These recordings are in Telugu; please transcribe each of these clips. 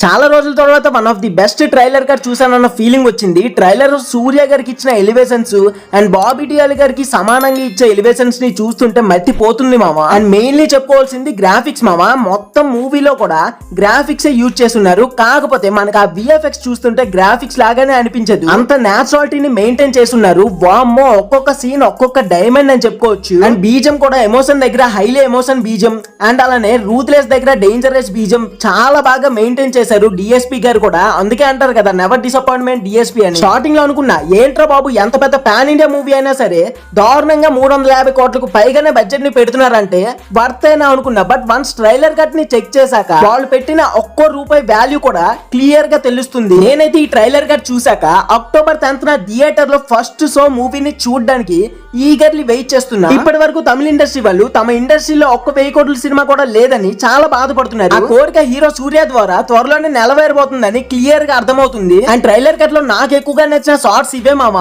చాలా రోజుల తర్వాత one of the best trailer గారు చూసానన్న ఫీలింగ్ వచ్చింది. ట్రైలర్ సూర్య గారికి ఇచ్చిన ఎలివేషన్స్ అండ్ బాబీ డియోల్ గారికి సమానంగా ఇచ్చే ఎలివేషన్స్ ని చూస్తుంటే మర్తిపోతుంది మామ. అండ్ మెయిన్లీ చెప్పుకోవాల్సింది గ్రాఫిక్స్ మామ. మొత్తం మూవీలో కూడా గ్రాఫిక్స్ యూజ్ చేస్తున్నారు. కాకపోతే మనకు ఆ విఎఫ్ఎక్స్ చూస్తుంటే గ్రాఫిక్స్ లాగానే అనిపించదు. అంత న్యాచురాలిటీని మెయింటైన్ చేస్తున్నారు. వామ్మో, ఒక్కొక్క సీన్ ఒక్కొక్క డైమండ్ అని చెప్పుకోవచ్చు. అండ్ బీజం కూడా ఎమోషన్ దగ్గర హైలీ ఎమోషన్ బీజం అండ్ అలానే రూత్లెస్ దగ్గర డేంజరస్ బీజం చాలా బాగా మెయింటైన్ చేశారు డిఎస్పీ గారు కూడా. అందుకే అంటారు కదా నెవర్ డిసప్పాయింట్మెంట్ డిఎస్పీ అని. స్టార్టింగ్ లో అనుకున్నా ఏంట్రా బాబు, ఎంత పెద్ద పాన్ ఇండియా మూవీ అయినా సరే దారుణంగా 350 కోట్లకు పైగానే బడ్జెట్ ని పెడుతున్నారంటే వర్తేనా అనుకున్నా. బట్ వన్స్ ట్రైలర్ కట్ ని చెక్ చేశాక వాళ్ళు పెట్టిన ఒక్కో రూపాయి వాల్యూ కూడా క్లియర్ గా తెలుస్తుంది. నేనైతే ఈ ట్రైలర్ కట్ చూసాక అక్టోబర్ 10th థియేటర్ లో ఫస్ట్ షో మూవీని చూడడానికి ఈగర్లీ వెయిట్ చేస్తున్నా. ఇప్పటి వరకు తమిళ ఇండస్ట్రీ వాళ్ళు తమ ఇండస్ట్రీలో 1,000 కోట్ల సినిమా కూడా లేదని చాలా బాధపడుతున్నారు. ఆ కోరిక హీరో సూర్య ద్వారా త్వరలోనే నెలవేరబోతుందని క్లియర్ గా అర్థమవుతుంది. అండ్ ట్రైలర్ కట్ లో నాకు ఎక్కువగా నచ్చిన షార్ట్స్ ఇవే మామ.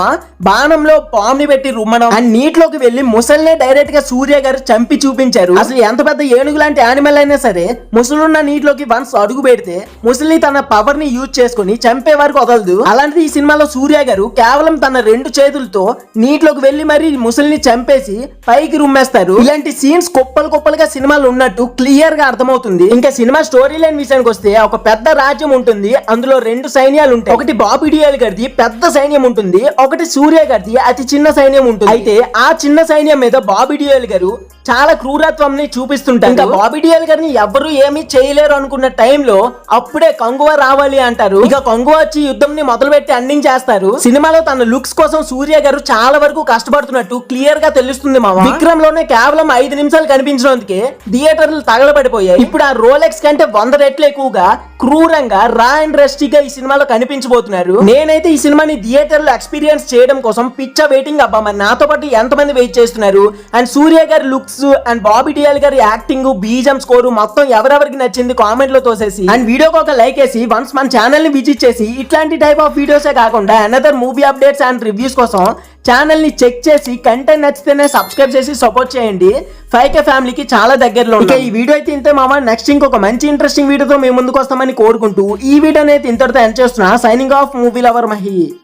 బాణంలో పామ్ ని పెట్టి రుమ్మడం అండ్ నీటిలోకి వెళ్లి ముసల్నే డైరెక్ట్ గా సూర్య గారు చంపి చూపించారు. అసలు ఎంత పెద్ద ఏనుగు లాంటి యానిమల్ అయినా సరే ముసలున్న నీటిలోకి వన్స్ అడుగు పెడితే ముసలి తన పవర్ ని యూజ్ చేసుకుని చంపే వరకు వదలదు. అలాంటిది ఈ సినిమాలో సూర్య గారు కేవలం తన 2 చేతులతో నీటిలోకి వెళ్లి మరి ముసలిని చంపేసి పైకి రుమ్మేస్తారు. ఇలాంటి సీన్స్ కుప్పలుగా సినిమాలు ఉన్నట్టు క్లియర్ గా అర్థమవుతుంది. ఇంకా సినిమా స్టోరీ లైన్ విషయానికి వస్తే ఒక పెద్ద రాజ్యం ఉంటుంది. అందులో 2 సైన్యాలు ఉంటాయి. ఒకటి బాబీ డియోల్ గారిది పెద్ద సైన్యం ఉంటుంది, ఒకటి సూర్య గారిది అతి చిన్న సైన్యం ఉంటుంది. అయితే ఆ చిన్న సైన్యం మీద బాబీ డియోల్ గారు చాలా క్రూరత్వం ని చూపిస్తుంటారు. ఇంకా బాబీ డియోల్ గారిని ఎవరు ఏమీ చేయలేరు అనుకున్న టైంలో అప్పుడే కంగువా రావాలి అంటారు. ఇక కంగువా వచ్చి యుద్ధం ని మొదలుపెట్టి ఎండింగ్ చేస్తారు. సినిమాలో తన లుక్స్ కోసం సూర్య గారు చాలా వరకు కష్టపడుతున్నట్టు క్లియర్ గా తెలుస్తుంది మామ. విక్రమ్ లోనే కేవలం 5 నిమిషాలు కనిపించినందుకే థియేటర్లు తగలబడిపోయాయి. ఇప్పుడు ఆ రోలెక్స్ కంటే 100 రెట్లు ఎక్కువగా క్రూరంగా రా అండ్ రెస్టీగా ఈ సినిమాలో కనిపించబోతున్నారు. నేనైతే ఈ సినిమాని థియేటర్ లో ఎక్స్పీరియన్స్ చేయడం కోసం పిచ్చ వెయిటింగ్. అబ్బా, మరి నాతో పాటు ఎంతమంది వెయిట్ చేస్తున్నారు? అండ్ సూర్య గారి లుక్స్ అండ్ బాబీ డియోల్ గారి యాక్టింగ్, బీజం స్కోర్ మొత్తం ఎవరెవరికి నచ్చింది కామెంట్ లో తోసేసి అండ్ వీడియోకి ఒక లైక్ వేసి వన్స్ మన ఛానల్ ని విజిట్ చేసి ఇట్లాంటి టైప్ ఆఫ్ వీడియోసే కాకుండా another movie updates and reviews కోసం ఛానల్ ని చెక్ చేసి కంటెంట్ నచ్చితేనే సబ్స్క్రైబ్ చేసి సపోర్ట్ చేయండి. 5K ఫ్యామిలీకి చాలా దగ్గరలో. ఇంకా ఈ వీడియో అయితే ఇంతే మామ. నెక్స్ట్ ఇంకొక మంచి ఇంట్రెస్టింగ్ వీడియోతో మేము ముందుకు వస్తామని కోరుకుంటూ ఈ వీడియో అయితే ఇంతటితో ఎండ్ చేస్తున్నా. Signing off, movie lover Mahi.